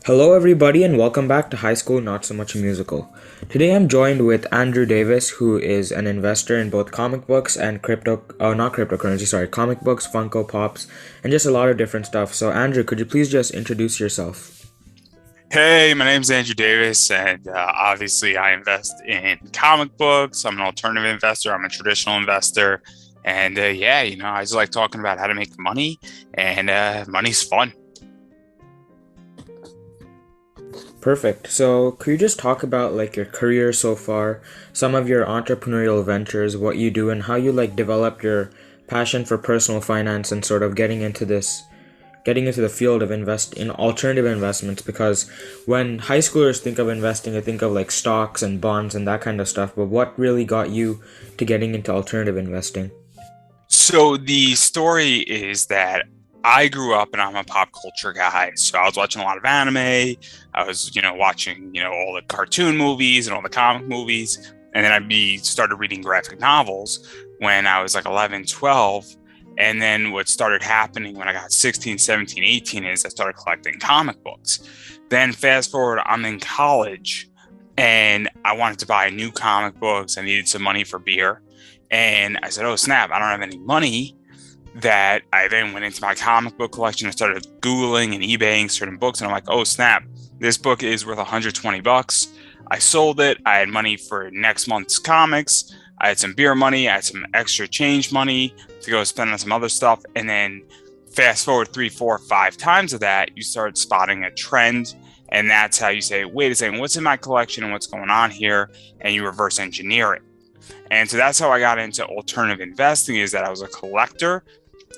Hello, everybody, and welcome back to High School Not So Much a Musical. Today I'm joined with Andrew Davis, who is an investor in both comic books and not cryptocurrency, sorry, comic books, Funko Pops, and just a lot of different stuff. So, Andrew, could you please just introduce yourself? Hey, my name's Andrew Davis, and obviously I invest in comic books. I'm an alternative investor. I'm a traditional investor, and I just like talking about how to make money, and money's fun. Perfect. So, could you just talk about like your career so far, some of your entrepreneurial ventures, what you do, and how you like developed your passion for personal finance and sort of getting into the field of invest in alternative investments, because when high schoolers think of investing, they think of like stocks and bonds and that kind of stuff. But what really got you to getting into alternative investing? So the story is that I grew up and I'm a pop culture guy. So I was watching a lot of anime. I was, watching, all the cartoon movies and all the comic movies. And then started reading graphic novels when I was like 11, 12. And then what started happening when I got 16, 17, 18 is I started collecting comic books. Then fast forward, I'm in college and I wanted to buy new comic books. I needed some money for beer. And I said, oh, snap, I don't have any money. That I then went into my comic book collection and started Googling and eBaying certain books. And I'm like, oh, snap, this book is worth 120 bucks. I sold it. I had money for next month's comics. I had some beer money. I had some extra change money to go spend on some other stuff. And then fast forward 3, 4, 5 times of that, you start spotting a trend. And that's how you say, wait a second, what's in my collection and what's going on here? And you reverse engineer it. And so that's how I got into alternative investing, is that I was a collector,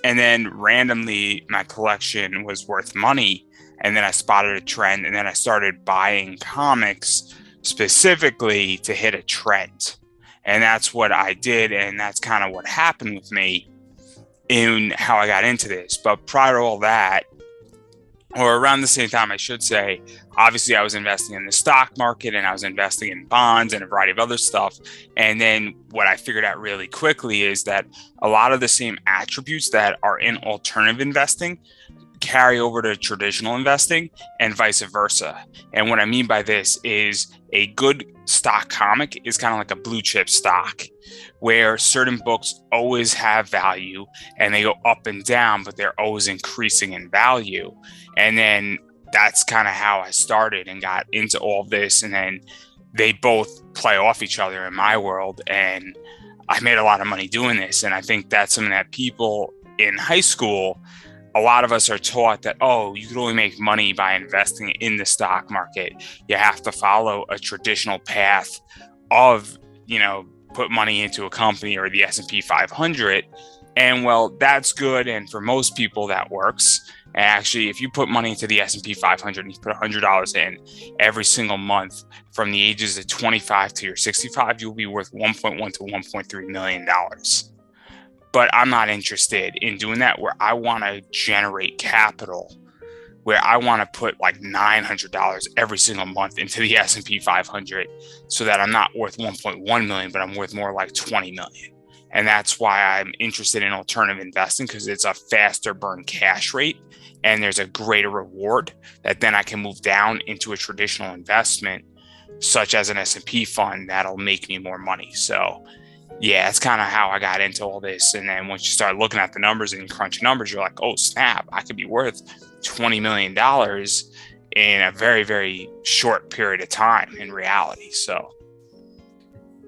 and then randomly my collection was worth money, and then I spotted a trend, and then I started buying comics specifically to hit a trend. And that's what I did, and that's kind of what happened with me in how I got into this. But prior to all that, or around the same time, I should say, obviously I was investing in the stock market and I was investing in bonds and a variety of other stuff. And then what I figured out really quickly is that a lot of the same attributes that are in alternative investing carry over to traditional investing and vice versa. And what I mean by this is a good stock comic is kind of like a blue chip stock, where certain books always have value and they go up and down, but they're always increasing in value. And then that's kind of how I started and got into all of this. And then they both play off each other in my world. And I made a lot of money doing this. And I think that's something that people in high school, a lot of us are taught that, oh, you can only make money by investing in the stock market. You have to follow a traditional path of, put money into a company or the S&P 500. And well, that's good. And for most people that works. And actually, if you put money into the S&P 500 and you put $100 in every single month from the ages of 25 to your 65, you'll be worth 1.1 to 1.3 million dollars. But I'm not interested in doing that, where I want to generate capital, where I want to put like $900 every single month into the S&P 500, so that I'm not worth 1.1 million, but I'm worth more like 20 million. And that's why I'm interested in alternative investing, because it's a faster burn cash rate and there's a greater reward that then I can move down into a traditional investment, such as an S&P fund, that'll make me more money. So yeah, that's kind of how I got into all this. And then once you start looking at the numbers and you crunch numbers, you're like, oh, snap, I could be worth $20 million in a very, very short period of time in reality. So,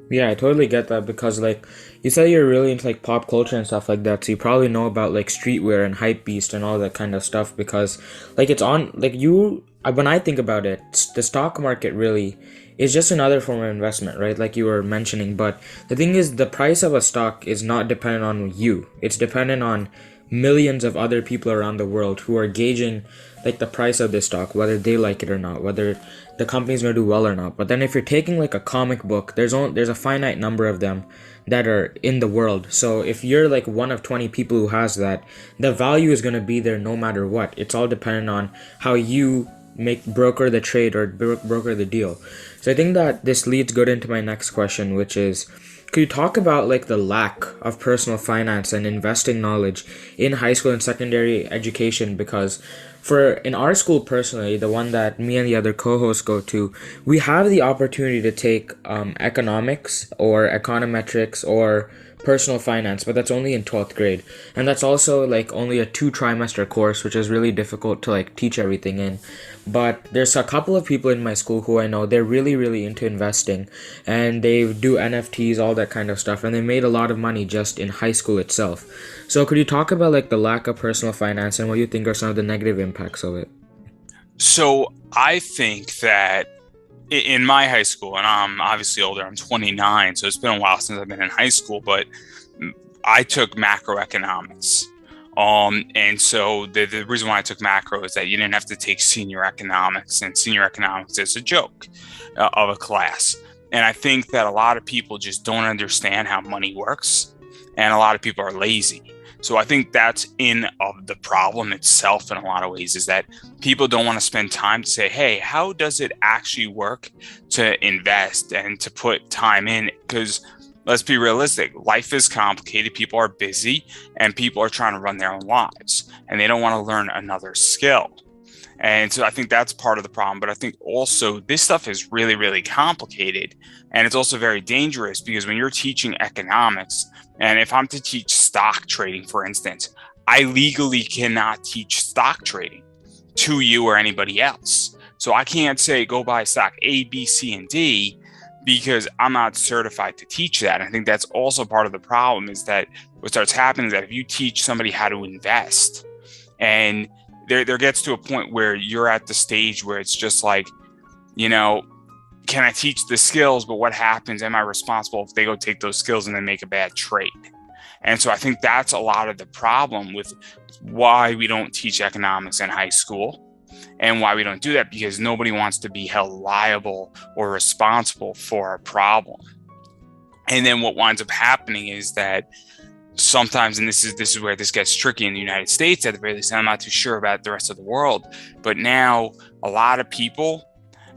Yeah, I totally get that because like you said you're really into like pop culture and stuff like that, so you probably know about like streetwear and hype beast and all that kind of stuff because like it's on like when I think about it, the stock market really is just another form of investment, right? Like you were mentioning, but the thing is the price of a stock is not dependent on you. It's dependent on millions of other people around the world who are gauging like the price of this stock, whether they like it or not, whether the company's gonna do well or not. But then if you're taking like a comic book, there's a finite number of them that are in the world. So if you're like one of 20 people who has that, the value is gonna be there no matter what. It's all dependent on how you make broker the trade or broker the deal. So I think that this leads good into my next question, which is, Could you talk about like the lack of personal finance and investing knowledge in high school and secondary education? Because for in our school personally, the one that me and the other co-hosts go to, we have the opportunity to take economics or econometrics or personal finance, but that's only in 12th grade. And that's also like only a two trimester course, which is really difficult to like teach everything in. But there's a couple of people in my school who I know they're really, really into investing and they do NFTs, all that kind of stuff, and they made a lot of money just in high school itself. So could you talk about like the lack of personal finance and what you think are some of the negative impacts of it? So I think that in my high school, and I'm obviously older, I'm 29, so it's been a while since I've been in high school, but I took macroeconomics. And so the reason why I took macro is that you didn't have to take senior economics, and senior economics is a joke of a class. And I think that a lot of people just don't understand how money works, and a lot of people are lazy. So I think that's in of the problem itself in a lot of ways, is that people don't want to spend time to say, hey, how does it actually work to invest and to put time in? Because let's be realistic, life is complicated, people are busy, and people are trying to run their own lives, and they don't want to learn another skill. And so I think that's part of the problem. But I think also this stuff is really, really complicated. And it's also very dangerous because when you're teaching economics, and if I'm to teach stock trading, for instance, I legally cannot teach stock trading to you or anybody else. So I can't say go buy stock A, B, C, and D because I'm not certified to teach that. And I think that's also part of the problem, is that what starts happening is that if you teach somebody how to invest, and there gets to a point where you're at the stage where it's just like, can I teach the skills, but what happens? Am I responsible if they go take those skills and then make a bad trade? And so I think that's a lot of the problem with why we don't teach economics in high school, and why we don't do that, because nobody wants to be held liable or responsible for a problem. And then what winds up happening is that sometimes, and this is where this gets tricky in the United States at the very least, and I'm not too sure about the rest of the world, but now a lot of people,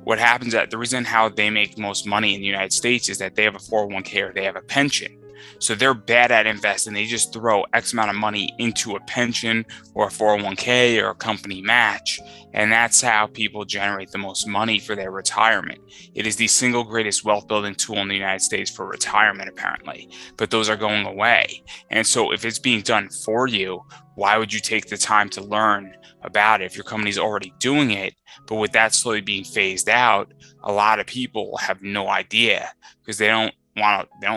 what happens that the reason how they make most money in the United States is that they have a 401k or they have a pension. So they're bad at investing. They just throw X amount of money into a pension or a 401k or a company match. And that's how people generate the most money for their retirement. It is the single greatest wealth building tool in the United States for retirement, apparently. But those are going away. And so if it's being done for you, why would you take the time to learn about it if your company's already doing it? But with that slowly being phased out, a lot of people have no idea because they don't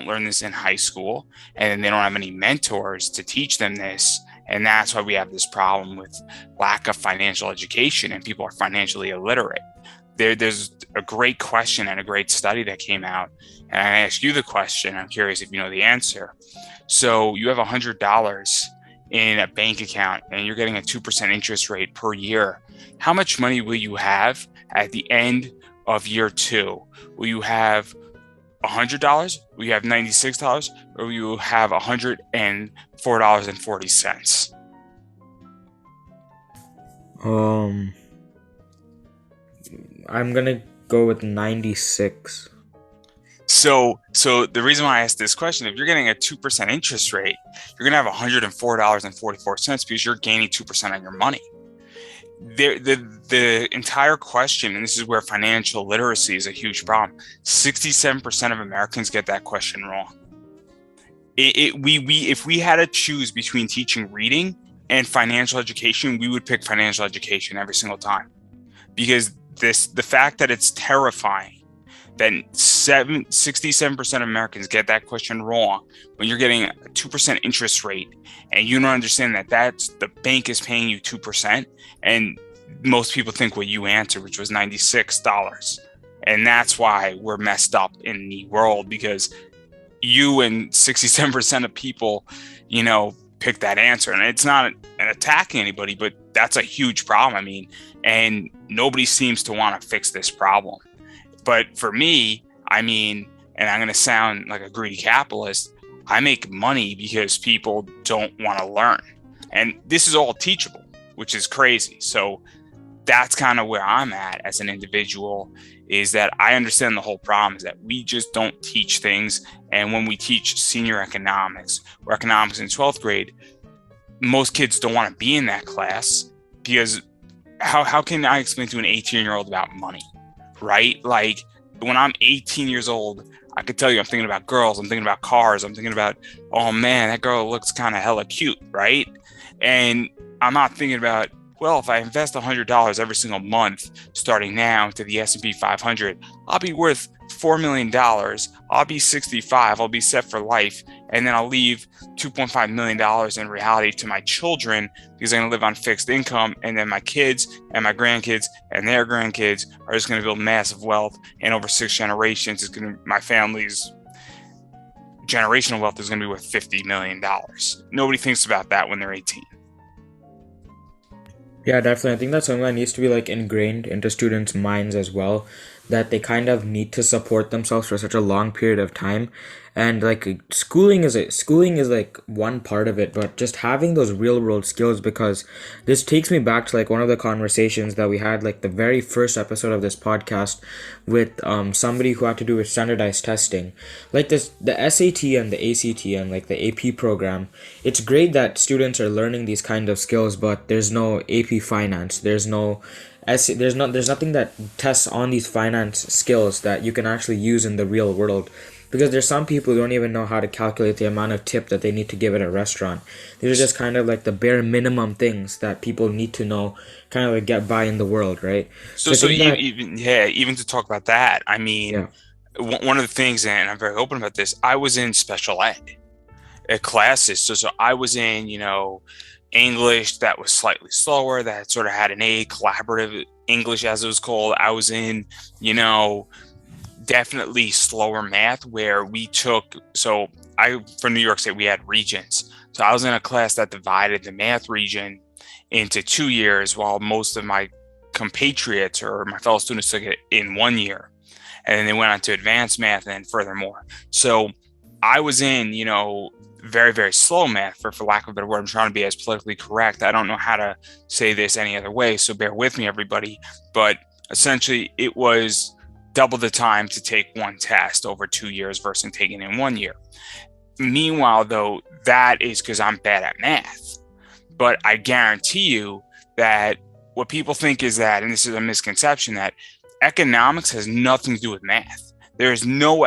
learn this in high school, and they don't have any mentors to teach them this. And that's why we have this problem with lack of financial education, and people are financially illiterate. There's a great question and a great study that came out, and I ask you the question. I'm curious if you know the answer. So you have $100 in a bank account and you're getting a 2% interest rate per year. How much money will you have at the end of year 2? Will you have $100? Will you have $96? Or will you have $104.40? I'm gonna go with 96. So the reason why I asked this question, if you're getting a 2% interest rate, you're gonna have $104.44 because you're gaining 2% on your money. The entire question, and this is where financial literacy is a huge problem, 67% of Americans get that question wrong. If we had to choose between teaching reading and financial education, we would pick financial education every single time, because the fact that it's terrifying that 67% of Americans get that question wrong when you're getting a 2% interest rate, and you don't understand that that's the bank is paying you 2%, and most people think what you answered, which was $96. And that's why we're messed up in the world, because you and 67% of people, pick that answer. And it's not an attacking anybody, but that's a huge problem. I mean, and nobody seems to want to fix this problem. But for me, and I'm going to sound like a greedy capitalist, I make money because people don't want to learn. And this is all teachable, which is crazy. So that's kind of where I'm at as an individual, is that I understand the whole problem is that we just don't teach things. And when we teach senior economics or economics in 12th grade, most kids don't want to be in that class because how can I explain to an 18-year-old about money, right? Like when I'm 18 years old, I could tell you I'm thinking about girls, I'm thinking about cars, I'm thinking about, oh man, that girl looks kind of hella cute, right? And I'm not thinking about, well, if I invest $100 every single month starting now into the S&P 500, I'll be worth $4 million. I'll be 65. I'll be set for life. And then I'll leave $2.5 million in reality to my children because I'm going to live on fixed income. And then my kids and my grandkids and their grandkids are just going to build massive wealth. And over 6 generations, my family's generational wealth is going to be worth $50 million. Nobody thinks about that when they're 18. Yeah, definitely. I think that's something that needs to be like ingrained into students' minds as well, that they kind of need to support themselves for such a long period of time. And like schooling is like one part of it, but just having those real world skills, because this takes me back to like one of the conversations that we had like the very first episode of this podcast with somebody who had to do with standardized testing. Like this the SAT and the ACT and like the AP program, it's great that students are learning these kind of skills, but there's no AP finance. There's nothing that tests on these finance skills that you can actually use in the real world. Because there's some people who don't even know how to calculate the amount of tip that they need to give at a restaurant. These are just kind of like the bare minimum things that people need to know, kind of like get by in the world, right? So, I think that even to talk about that, I mean, yeah. one of the things, and I'm very open about this, I was in special ed classes. So I was in, English that was slightly slower, that sort of had an A, collaborative English as it was called. I was in, definitely slower math where from New York State, we had regions. So I was in a class that divided the math region into 2 years, while most of my compatriots or my fellow students took it in 1 year. And then they went on to advanced math and then furthermore. So I was in, very, very slow math, for lack of a better word. I'm trying to be as politically correct. I don't know how to say this any other way, so bear with me, everybody. But essentially, it was double the time to take one test over 2 years versus taking it in 1 year. Meanwhile, though, that is because I'm bad at math. But I guarantee you that what people think is that, and this is a misconception, that economics has nothing to do with math. There is no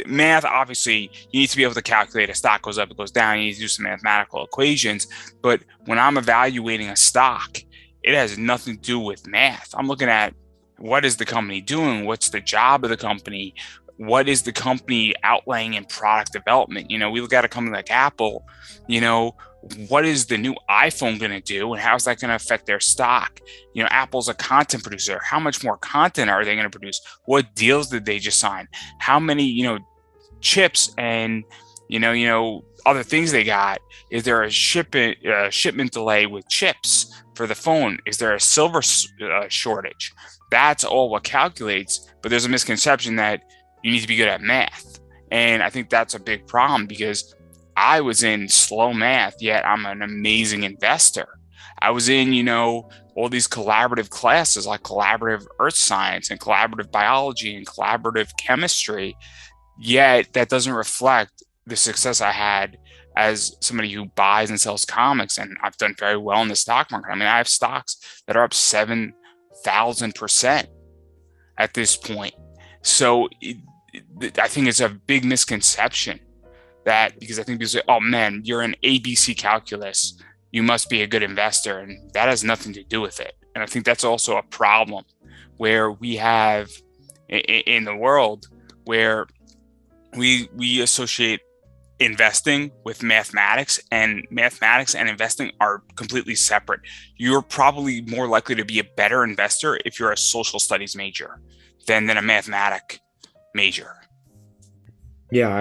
math. Obviously, you need to be able to calculate a stock goes up, it goes down. You need to do some mathematical equations. But when I'm evaluating a stock, it has nothing to do with math. I'm looking at what is the company doing? What's the job of the company? What is the company outlaying in product development? We look at a company like Apple, what is the new iPhone going to do and how is that going to affect their stock? Apple's a content producer. How much more content are they going to produce? What deals did they just sign? How many, chips and, other things they got? Is there a shipment delay with chips for the phone? Is there a silver shortage? That's all what calculates, but there's a misconception that you need to be good at math. And I think that's a big problem because I was in slow math, yet I'm an amazing investor. I was in, all these collaborative classes like collaborative earth science and collaborative biology and collaborative chemistry, yet that doesn't reflect the success I had as somebody who buys and sells comics. And I've done very well in the stock market. I mean, I have stocks that are up 7,000% at this point. So I think it's a big misconception that because I think people say, oh man, you're in ABC calculus, you must be a good investor. And that has nothing to do with it. And I think that's also a problem where we have in the world where we associate investing with mathematics, and mathematics and investing are completely separate. You're probably more likely to be a better investor if you're a social studies major than a mathematic major. Yeah,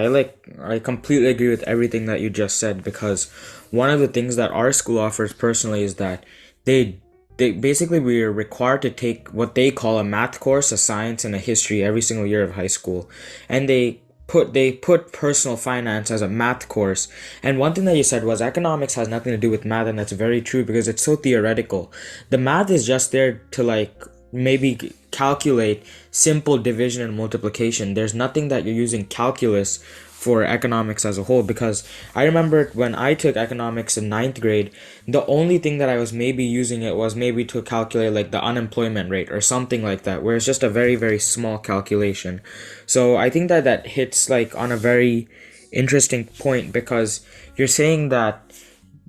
I completely agree with everything that you just said, because one of the things that our school offers personally is that they basically we are required to take what they call a math course, a science, and a history every single year of high school. And they put personal finance as a math course. And one thing that you said was economics has nothing to do with math, and that's very true because it's so theoretical. The math is just there to like maybe calculate simple division and multiplication. There's nothing that you're using calculus for economics as a whole, because I remember when I took economics in ninth grade, the only thing that I was maybe using it was maybe to calculate like the unemployment rate or something like that, where it's just a very, very small calculation. So I think that that hits like on a very interesting point, because you're saying that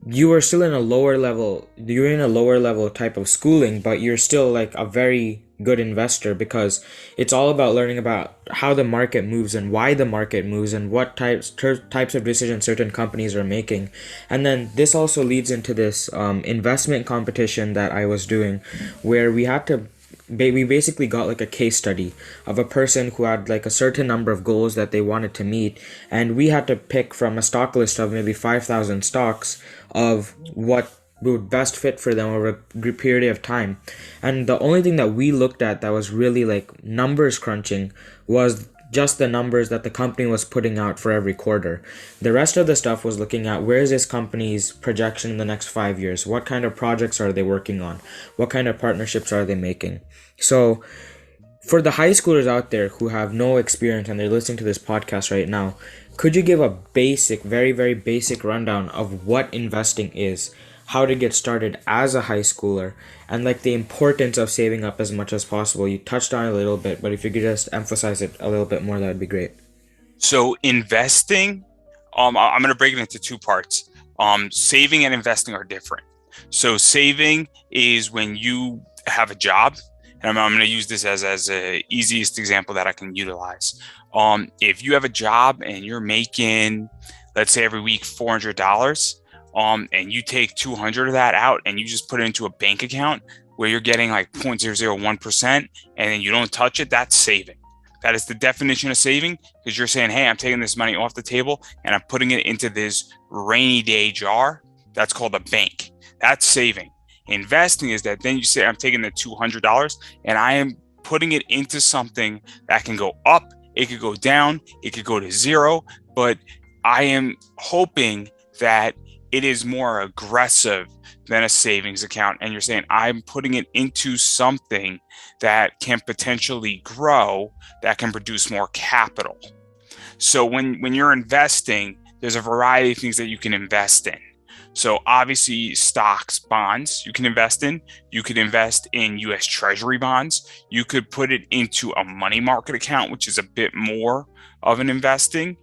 you are still in a lower level, you're in a lower level type of schooling, but you're still like a very good investor, because it's all about learning about how the market moves and why the market moves and what types of decisions certain companies are making. And then this also leads into this investment competition that I was doing, where we basically got like a case study of a person who had like a certain number of goals that they wanted to meet, and we had to pick from a stock list of maybe 5,000 stocks of what would best fit for them over a period of time. And the only thing that we looked at that was really like numbers crunching was just the numbers that the company was putting out for every quarter. The rest of the stuff was looking at where is this company's projection in the next 5 years? What kind of projects are they working on? What kind of partnerships are they making? So, for the high schoolers out there who have no experience and they're listening to this podcast right now, could you give a basic, very, very basic rundown of what investing is, how to get started as a high schooler, and like the importance of saving up as much as possible? You touched on it a little bit, but if you could just emphasize it a little bit more, that would be great. So investing, I'm going to break it into two parts. Saving and investing are different. So saving is when you have a job, and I'm going to use this as the easiest example that I can utilize. If you have a job and you're making, let's say every week $400, and you take 200 of that out and you just put it into a bank account where you're getting like 0.001% and then you don't touch it, that's saving. That is the definition of saving, because you're saying, hey, I'm taking this money off the table and I'm putting it into this rainy day jar. That's called a bank. That's saving. Investing is that then you say, I'm taking the $200 and I am putting it into something that can go up, it could go down, it could go to zero, but I am hoping that it is more aggressive than a savings account. And you're saying, I'm putting it into something that can potentially grow, that can produce more capital. So when you're investing, there's a variety of things that you can invest in. So obviously stocks, bonds you can invest in. You could invest in US Treasury bonds. You could put it into a money market account, which is a bit more of an investing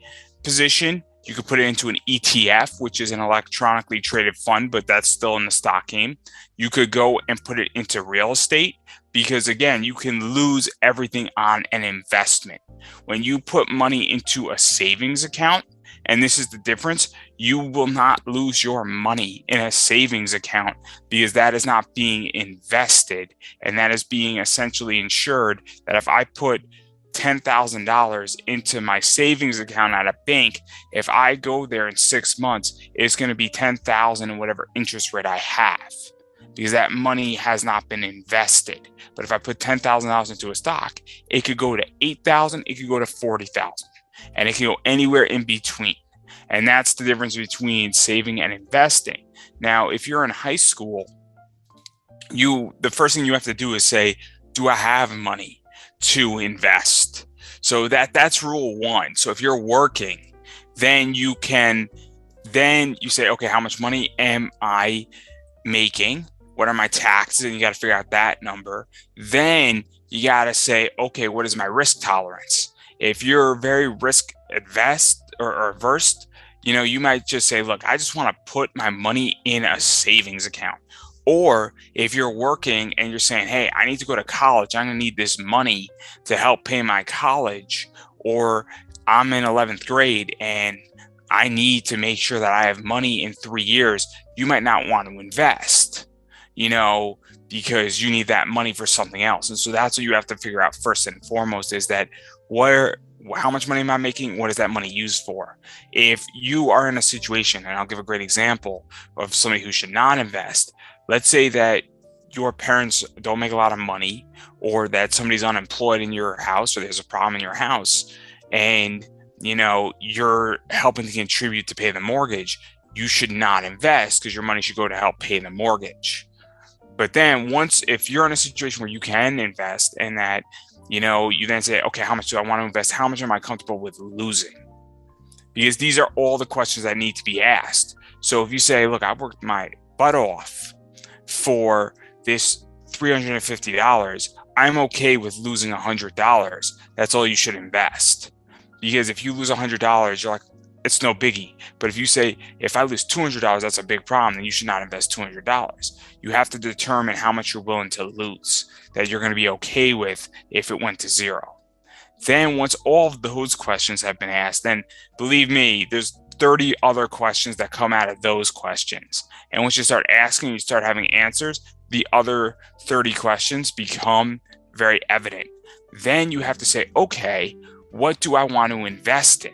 position. You could put it into an ETF, which is an electronically traded fund, but that's still in the stock game. You could go and put it into real estate, because again, you can lose everything on an investment. When you put money into a savings account, and this is the difference, you will not lose your money in a savings account, because that is not being invested, and that is being essentially insured that if I put $10,000 into my savings account at a bank, if I go there in 6 months, it's going to be 10,000 and whatever interest rate I have, because that money has not been invested. But if I put $10,000 into a stock, it could go to 8,000, it could go to 40,000, and it can go anywhere in between. And that's the difference between saving and investing. Now, if you're in high school, the first thing you have to do is say, do I have money to invest? So that's rule one. So if you're working, then you say, okay, how much money am I making? What are my taxes? And you got to figure out that number. Then you got to say, okay, what is my risk tolerance? If you're very risk adverse or averse, you might just say, look, I just want to put my money in a savings account. Or if you're working and you're saying, hey, I need to go to college, I'm going to need this money to help pay my college, or I'm in 11th grade and I need to make sure that I have money in 3 years, you might not want to invest, because you need that money for something else. And so that's what you have to figure out first and foremost, is that how much money am I making? What is that money used for? If you are in a situation, and I'll give a great example of somebody who should not invest. Let's say that your parents don't make a lot of money, or that somebody's unemployed in your house, or there's a problem in your house, and you're helping to contribute to pay the mortgage, you should not invest because your money should go to help pay the mortgage. But then if you're in a situation where you can invest and that, you then say, okay, how much do I want to invest? How much am I comfortable with losing? Because these are all the questions that need to be asked. So if you say, look, I've worked my butt off for this $350, I'm okay with losing $100. That's all you should invest. Because if you lose $100, you're like, it's no biggie. But if you say, if I lose $200, that's a big problem, then you should not invest $200. You have to determine how much you're willing to lose, that you're going to be okay with if it went to zero. Then once all of those questions have been asked, then believe me, there's 30 other questions that come out of those questions. And once you start asking, you start having answers, the other 30 questions become very evident. Then you have to say, okay, what do I want to invest in?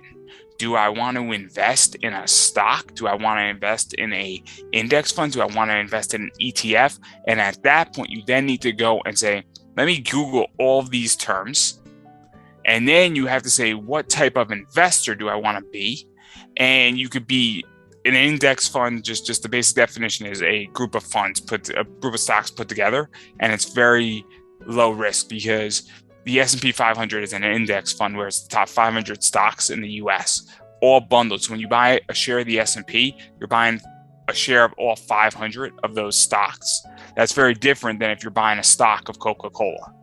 Do I want to invest in a stock? Do I want to invest in a index fund? Do I want to invest in an ETF? And at that point, you then need to go and say, let me Google all of these terms. And then you have to say, what type of investor do I want to be? And you could be an index fund. Just the basic definition is a group of stocks put together, and it's very low risk because the S&P 500 is an index fund where it's the top 500 stocks in the US, all bundled. So when you buy a share of the S&P, you're buying a share of all 500 of those stocks. That's very different than if you're buying a stock of Coca-Cola,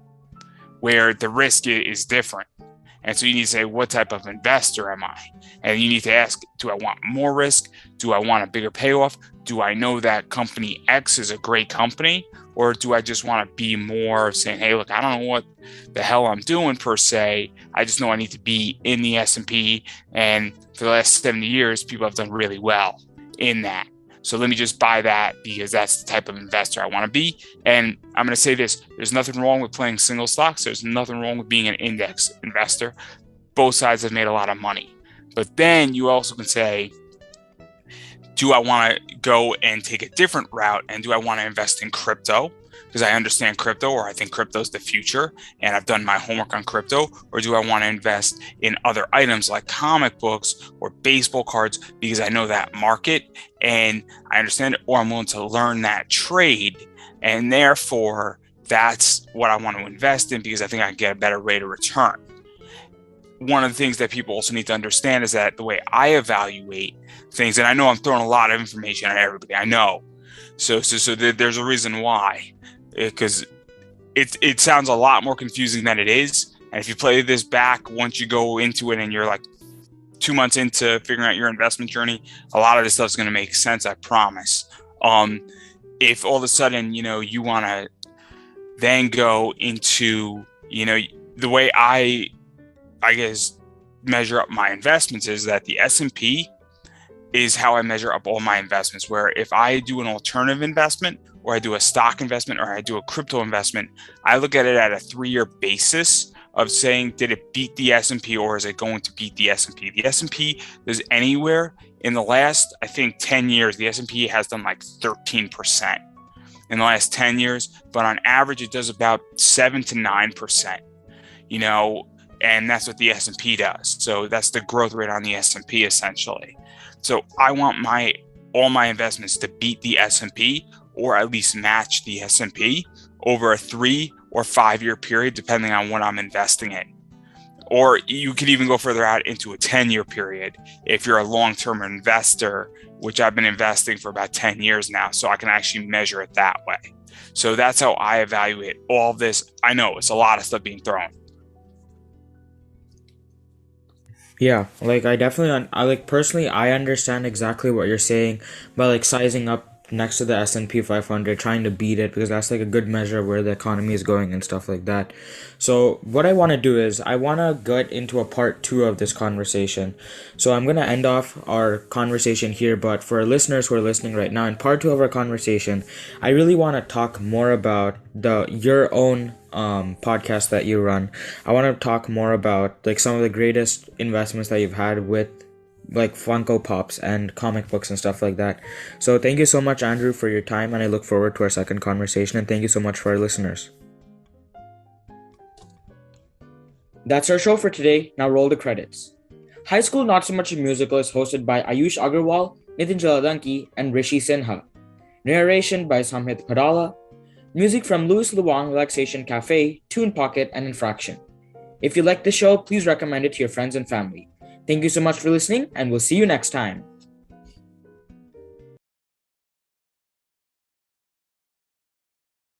where the risk is different. And so you need to say, what type of investor am I? And you need to ask, do I want more risk? Do I want a bigger payoff? Do I know that company X is a great company? Or do I just want to be more saying, hey, look, I don't know what the hell I'm doing per se. I just know I need to be in the S&P. And for the last 70 years, people have done really well in that. So let me just buy that because that's the type of investor I want to be. And I'm going to say this, there's nothing wrong with playing single stocks. There's nothing wrong with being an index investor. Both sides have made a lot of money. But then you also can say, do I want to go and take a different route? And do I want to invest in crypto? Because I understand crypto, or I think crypto is the future, and I've done my homework on crypto. Or do I want to invest in other items like comic books or baseball cards because I know that market and I understand it, or I'm willing to learn that trade, and therefore that's what I want to invest in because I think I can get a better rate of return. One of the things that people also need to understand is that the way I evaluate things, and I know I'm throwing a lot of information at everybody, I know. So there's a reason why, because it sounds a lot more confusing than it is. And if you play this back, once you go into it and you're like 2 months into figuring out your investment journey, a lot of this stuff is going to make sense, I promise. If all of a sudden, you want to then go into, the way I guess measure up my investments is that the S&P is how I measure up all my investments, where if I do an alternative investment or I do a stock investment or I do a crypto investment, I look at it at a 3-year basis of saying, did it beat the S&P or is it going to beat the S&P? The S&P is anywhere in the last, I think 10 years, the S&P has done like 13% in the last 10 years, but on average it does about 7 to 9%, and that's what the S&P does. So that's the growth rate on the S&P essentially. So I want all my investments to beat the S&P or at least match the S&P over a 3 or 5 year period, depending on what I'm investing in. Or you could even go further out into a 10-year period if you're a long-term investor, which I've been investing for about 10 years now. So I can actually measure it that way. So that's how I evaluate all of this. I know it's a lot of stuff being thrown. Yeah, like personally, I understand exactly what you're saying by like sizing up next to the S&P 500, trying to beat it because that's like a good measure of where the economy is going and stuff like that. So what I want to do is I want to get into a part 2 of this conversation. So I'm going to end off our conversation here, but for our listeners who are listening right now, in part 2 of our conversation, I really want to talk more about your own podcast that you run. I want to talk more about like some of the greatest investments that you've had with like Funko Pops and comic books and stuff like that. So thank you so much, Andrew, for your time, and I look forward to our second conversation, and thank you so much for our listeners. That's our show for today. Now roll the credits. High School Not So Much a Musical is hosted by Ayush Agarwal, Nitin Jaladanki, and Rishi Sinha. Narration by Samhit Padala. Music from Louis Luang Relaxation Cafe, Tune Pocket, and Infraction. If you like the show, please recommend it to your friends and family. Thank you so much for listening, and we'll see you next time.